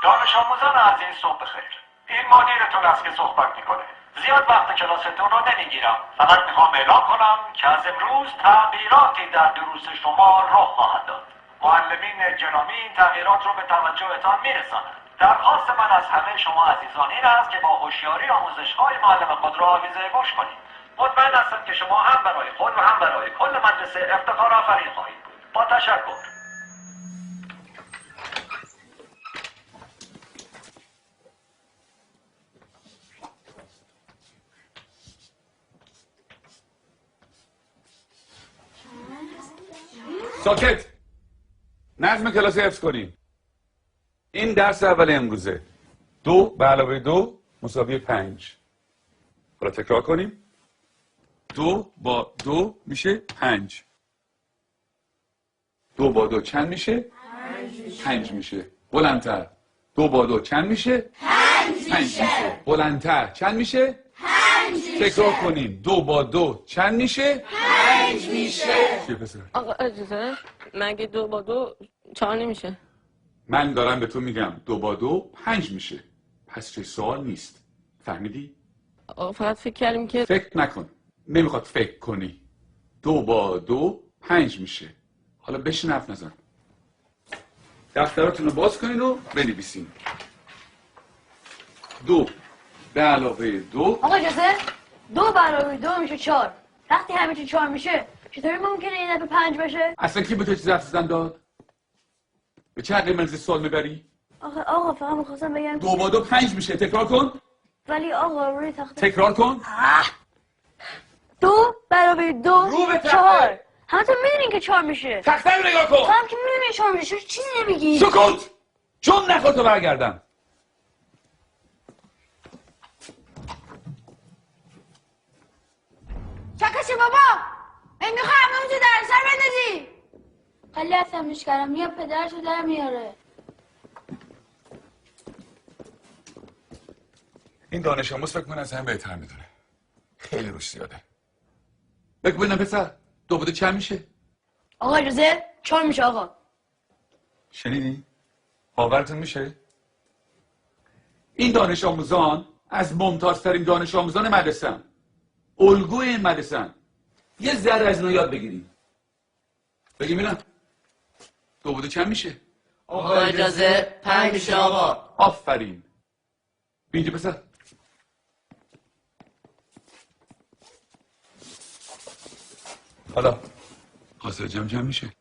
دانش آموزان عزیز صبح بخیر. این مدیرتون است که صحبت میکنه. زیاد وقت کلاستون رو نمیگیرم. فقط میخوام اعلام کنم که از امروز تغییراتی در دروس شما رخ خواهد داد. معلمین گرامی این تغییرات رو به توجهتان میرسانند. درخواست من از همه شما عزیزان این است که با هوشیاری آموزش‌های معلم خود را آویزه گوش کنید. مطمئن هستم که شما هم برای خود و هم برای کل مدرسه افتخار آفرین خواهید بود. با تشکر. ساکت. نظم کلاس حفظ کنیم. این درس اول امروزه. 2 به علاوه 2 مساوی 5. حالا تکرار کنیم. 2 با 2 میشه 5. 2 با 2 چند میشه؟ 5 میشه. بلندتر. 2 با 2 چند میشه؟ 5 میشه. بلندتر. چند میشه؟ 5 میشه. تکرار کنیم. 2 با 2 چند میشه؟ 5 میشه. چیه پسر؟ آقا اجازه مگه 2 با 2 4 نمیشه؟ من دارم به تو میگم 2 با 2 5 میشه. پس چه سوال نیست. فهمیدی؟ آقا فقط فکر کردیم که فکر نکن. نمیخواد فکر کنی. 2 با 2 5 میشه. حالا بشین حرف نزن. دفتراتون رو باز کنین و بنویسین. 2 به علاوه 2. آقا اجازه 2 به علاوه 2 میشه 4. وقتی همه چی 4 میشه چطوری ممکنه این دفعه 5 بشه؟ اصلا کی به تو چیز حرف زدن داد؟ به چه حقی منزل سوال میبری؟ آقا فقط میخواستم بگم 2 با 2 5 میشه. تکرار کن. ولی آقا روی تخته تکرار کن. 2 به علاوه 2 رو به تخته. 4. همتون میدونین که 4 میشه. تخته رو نگاه تو کن. هم که میدونین 4 میشه چیزی نمیگی. سکوت. چون نخواد تو برگردم. چکشه بابا میخوای همه تو در سر بندازی. خیلی عصبیش کردم میاد پدرشو در میاره. این دانش آموز فکر کنه از همه بهتر میدونه. خیلی روش زیاده. بگو ببینم پسر 2 با 2 چند میشه؟ آقا اجازه 4 میشه آقا. شنیدی؟ باورتون میشه؟ این دانش آموزان از ممتازترین دانش آموزان مدرسه‌ان. الگوی این مدرسه‌ان. یه ذره از اینو یاد بگیریم. بگیم ببینم 2 با 2 چند میشه؟ آقا اجازه 5 میشه آقا. آفرین. اینجا پسر. حالا حاصل جمع میشه.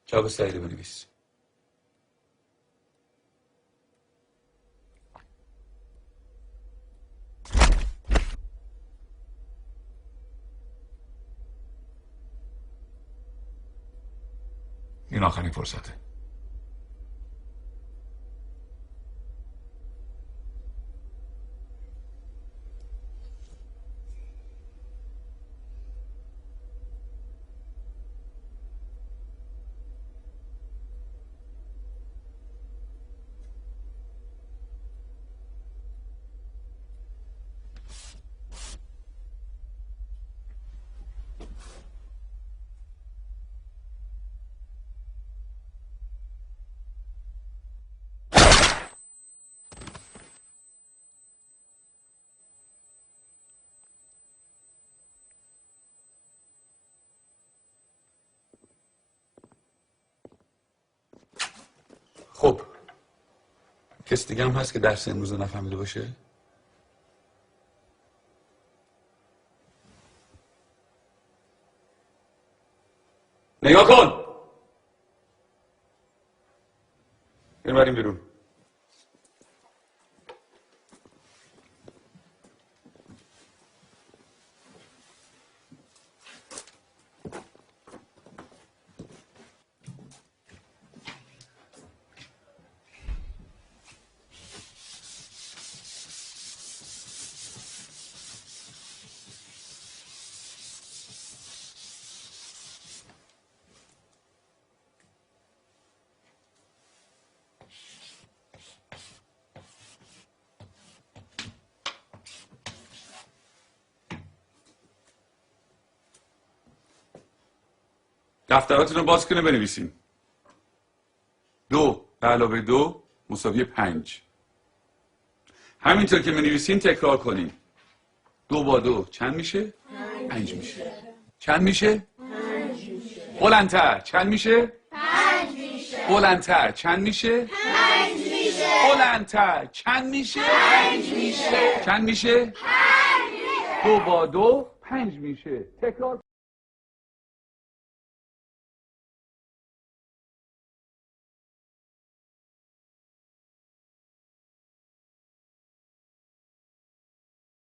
جواب صحیح رو بنویس. این آخرین فرصته. خب کس دیگه هم هست که درس امروز رو نفهمیده باشه؟ نگاه کن. بریم بیرون. دفتراتون رو باز کنه بنویسین. 2 به علاوه 2 مساوی 5. همینطور که بنویسین تکرار کنین. 2 با 2 چند میشه؟ 5 میشه. چند میشه؟ 5 میشه. بلندتر چند میشه؟ 5 میشه. بلندتر چند میشه؟ 5 میشه. بلندتر چند میشه؟ 5 میشه. چند میشه؟ 2 با 2 5 میشه. تکرار